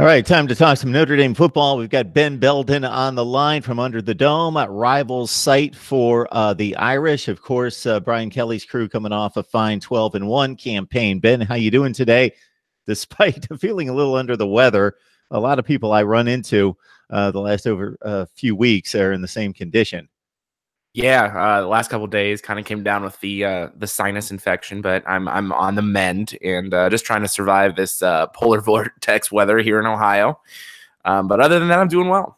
All right, time to talk some Notre Dame football. We've got Ben Belden on the line from Under the Dome, a Rivals site for the Irish. Of course, Brian Kelly's crew coming off a fine 12-1 campaign. Ben, how you doing today? Despite feeling a little under the weather, a lot of people I run into the last few weeks are in the same condition. Yeah, the last couple of days kind of came down with the sinus infection, but I'm on the mend and just trying to survive this polar vortex weather here in Ohio. But other than that, I'm doing well.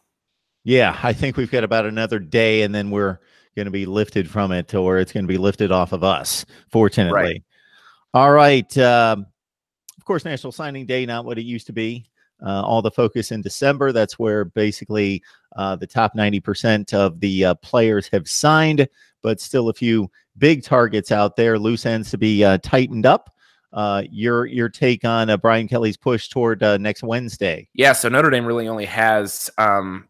Yeah, I think we've got about another day, and then we're going to be lifted from it, or it's going to be lifted off of us, fortunately. Right. All right. Of course, National Signing Day, not what it used to be. All the focus in December. That's where basically the top 90% of the players have signed, but still a few big targets out there, loose ends to be tightened up. Your take on Brian Kelly's push toward next Wednesday? Yeah, so Notre Dame really only has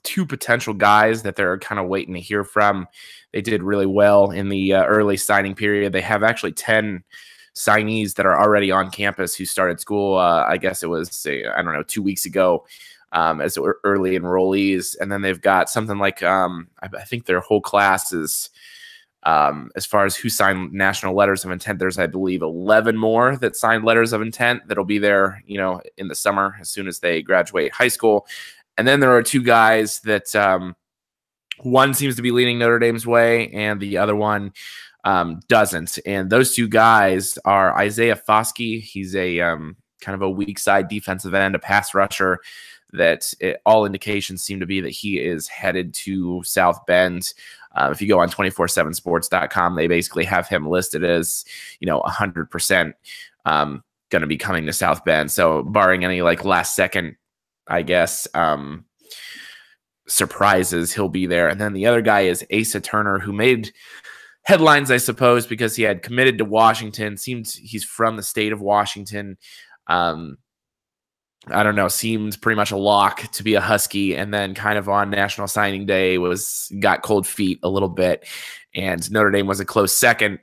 two potential guys that they're kind of waiting to hear from. They did really well in the early signing period. They have actually 10 signees that are already on campus who started school. I guess it was, I don't know, 2 weeks ago as early enrollees. And then they've got something like, I think their whole class is, as far as who signed national letters of intent, there's, I believe, 11 more that signed letters of intent that'll be there, in the summer as soon as they graduate high school. And then there are two guys that one seems to be leaning Notre Dame's way and the other one doesn't. And those two guys are Isaiah Foskey. He's a kind of a weak side defensive end, a pass rusher that all indications seem to be that he is headed to South Bend. If you go on 247sports.com, they basically have him listed as, 100% going to be coming to South Bend. So barring any last second, I guess, surprises, he'll be there. And then the other guy is Asa Turner, who made headlines, I suppose, because he had committed to Washington. Seems he's from the state of Washington. I don't know, seemed pretty much a lock to be a Husky, and then kind of on National Signing Day got cold feet a little bit, and Notre Dame was a close second,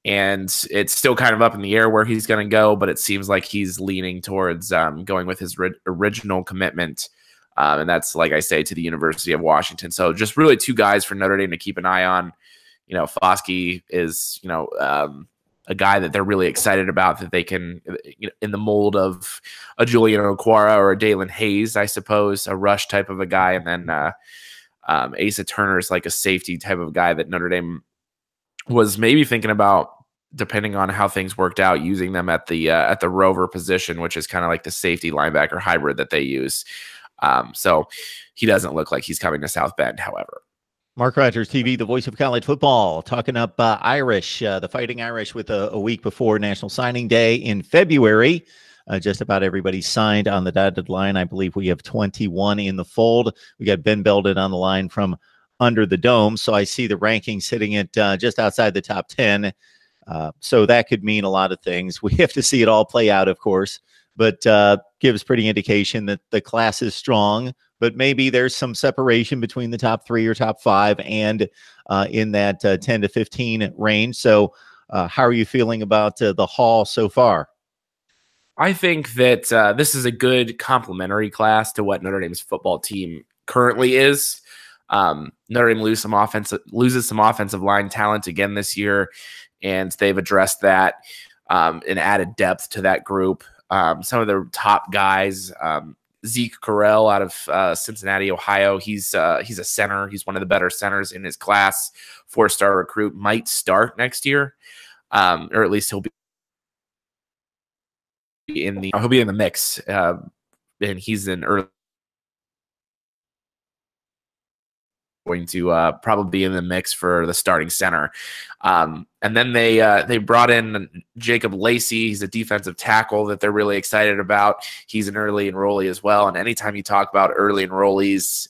and it's still kind of up in the air where he's going to go, but it seems like he's leaning towards going with his original commitment, and that's, like I say, to the University of Washington. So just really two guys for Notre Dame to keep an eye on. Foskey is, a guy that they're really excited about, that they can, in the mold of a Julian Okwara or a Dalen Hayes, I suppose, a rush type of a guy. And then Asa Turner is like a safety type of guy that Notre Dame was maybe thinking about, depending on how things worked out, using them at the rover position, which is kind of like the safety linebacker hybrid that they use. So he doesn't look like he's coming to South Bend, however. MarkRogersTV, the voice of college football, talking up Irish, the Fighting Irish, with a week before National Signing Day in February. Just about everybody signed on the dotted line. I believe we have 21 in the fold. We got Ben Belden on the line from Under the Dome. So I see the ranking sitting at just outside the top 10. So that could mean a lot of things. We have to see it all play out, of course, but gives pretty indication that the class is strong. But maybe there's some separation between the top 3 or top 5 and in that 10 to 15 range. So how are you feeling about the haul so far? I think that this is a good complementary class to what Notre Dame's football team currently is. Notre Dame loses some offensive line talent again this year, and they've addressed that and added depth to that group. Some of their top guys, Zeke Correll out of Cincinnati, Ohio. He's a center. He's one of the better centers in his class. 4-star recruit, might start next year, or at least he'll be in the mix. And he's an early going to probably be in the mix for the starting center. And then they brought in Jacob Lacey. He's a defensive tackle that they're really excited about. He's an early enrollee as well. And anytime you talk about early enrollees,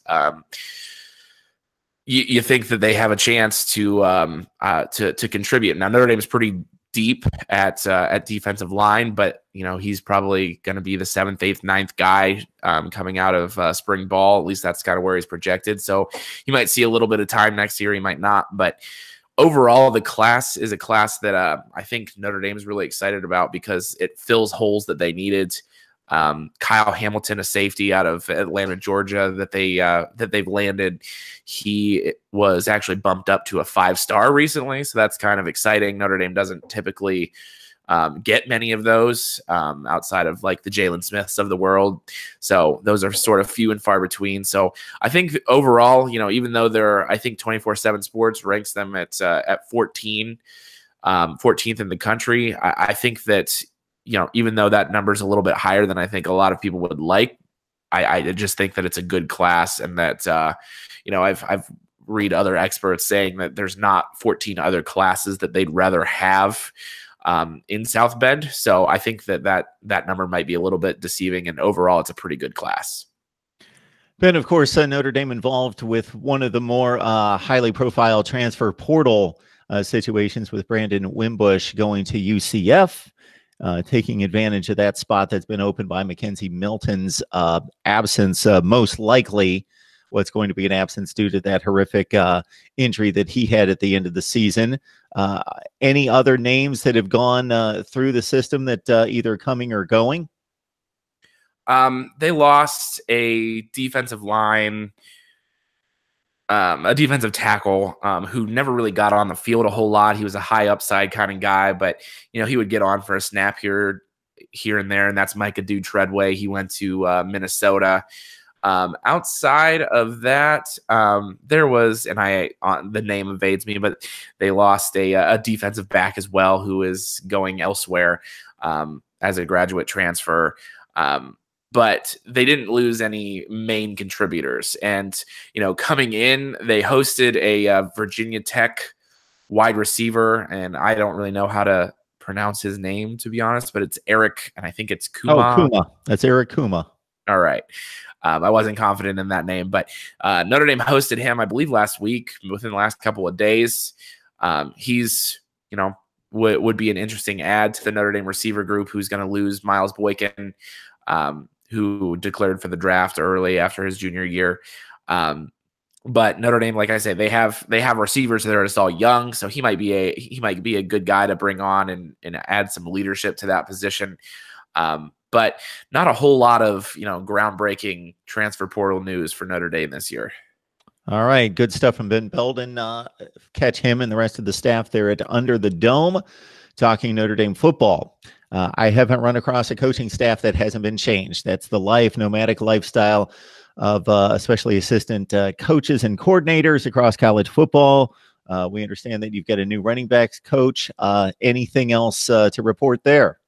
you think that they have a chance to contribute. Now, Notre Dame is pretty deep at defensive line, but he's probably going to be the 7th, 8th, 9th guy coming out of spring ball. At least that's kind of where he's projected. So he might see a little bit of time next year. He might not, but overall, the class is a class that I think Notre Dame is really excited about because it fills holes that they needed. Kyle Hamilton, a safety out of Atlanta, Georgia, that they've landed. He was actually bumped up to a 5-star recently, so that's kind of exciting. Notre Dame doesn't typically get many of those outside of like the Jalen Smiths of the world. So those are sort of few and far between. So I think overall, even though I think 24/7 Sports ranks them at 14, 14th in the country, I think that, even though that number is a little bit higher than I think a lot of people would like, I just think that it's a good class, and that, I've read other experts saying that there's not 14 other classes that they'd rather have in South Bend. So I think that number might be a little bit deceiving, and overall it's a pretty good class. Ben, of course, Notre Dame involved with one of the more highly profile transfer portal situations with Brandon Wimbush going to UCF, taking advantage of that spot that's been opened by Mackenzie Milton's absence, most likely what's going to be an absence due to that horrific injury that he had at the end of the season. Any other names that have gone through the system that either coming or going? They lost a defensive line, a defensive tackle who never really got on the field a whole lot. He was a high upside kind of guy, but he would get on for a snap here and there, and that's Micah Dude Treadway. He went to Minnesota. Outside of that, there was, and the name evades me, but they lost a defensive back as well who is going elsewhere as a graduate transfer. But they didn't lose any main contributors. And, coming in, they hosted a Virginia Tech wide receiver, and I don't really know how to pronounce his name, to be honest, but it's Eric, and I think it's Kuma. Oh, Kuma. That's Eric Kuma. All right. I wasn't confident in that name, but Notre Dame hosted him, I believe, last week, within the last couple of days. He's, would be an interesting add to the Notre Dame receiver group, who's going to lose Miles Boykin, who declared for the draft early after his junior year. But Notre Dame, like I say, they have receivers that are just all young, so he might be a good guy to bring on and add some leadership to that position. But not a whole lot of, groundbreaking transfer portal news for Notre Dame this year. All right. Good stuff from Ben Belden. Catch him and the rest of the staff there at Under the Dome talking Notre Dame football. I haven't run across a coaching staff that hasn't been changed. That's the nomadic lifestyle of especially assistant coaches and coordinators across college football. We understand that you've got a new running backs coach. Anything else to report there?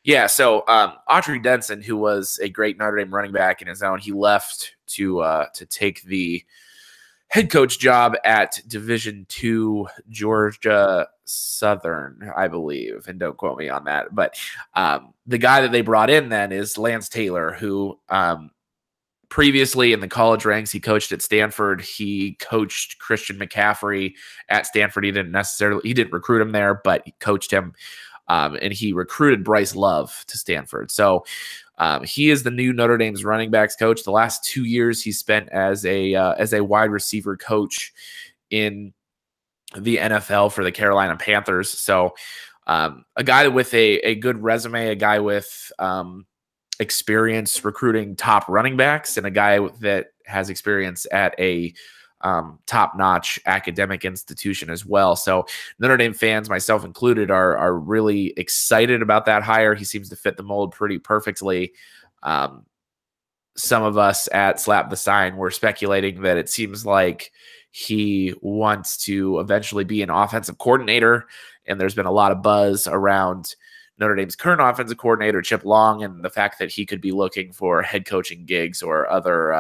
Yeah, so Autry Denson, who was a great Notre Dame running back in his own, he left to take the head coach job at Division II Georgia Southern, I believe, and don't quote me on that. But the guy that they brought in then is Lance Taylor, who previously in the college ranks, he coached at Stanford. He coached Christian McCaffrey at Stanford. He didn't recruit him there, but he coached him. And he recruited Bryce Love to Stanford. So he is the new Notre Dame's running backs coach. The last 2 years he spent as a wide receiver coach in the NFL for the Carolina Panthers. So a guy with a good resume, a guy with experience recruiting top running backs, and a guy that has experience at a top-notch academic institution as well. So Notre Dame fans, myself included, are really excited about that hire. He seems to fit the mold pretty perfectly. Some of us at Slap the Sign were speculating that it seems like he wants to eventually be an offensive coordinator, and there's been a lot of buzz around Notre Dame's current offensive coordinator, Chip Long, and the fact that he could be looking for head coaching gigs or other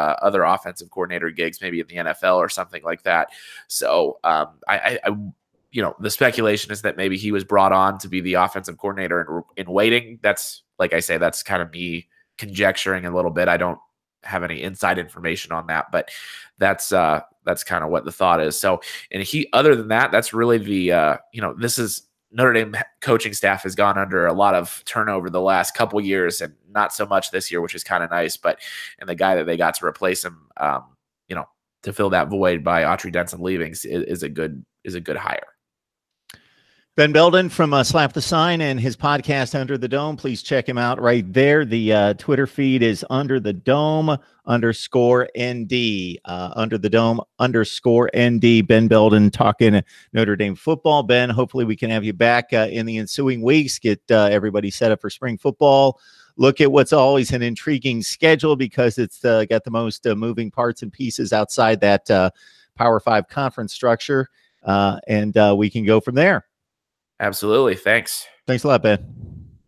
offensive coordinator gigs, maybe in the NFL or something like that. So the speculation is that maybe he was brought on to be the offensive coordinator in waiting. That's, like I say, that's kind of me conjecturing a little bit. I don't have any inside information on that, but that's kind of what the thought is. So, and other than that, that's really this is Notre Dame coaching staff has gone under a lot of turnover the last couple years, and not so much this year, which is kind of nice. And the guy that they got to replace him, to fill that void by Autry Denson leaving is a good hire. Ben Belden from Slap the Sign and his podcast Under the Dome. Please check him out right there. The Twitter feed is Under the Dome _ND. Under the Dome _ND. Ben Belden talking Notre Dame football. Ben, hopefully we can have you back in the ensuing weeks. Get everybody set up for spring football. Look at what's always an intriguing schedule because it's got the most moving parts and pieces outside that Power 5 conference structure. And we can go from there. Absolutely. Thanks. Thanks a lot, Ben.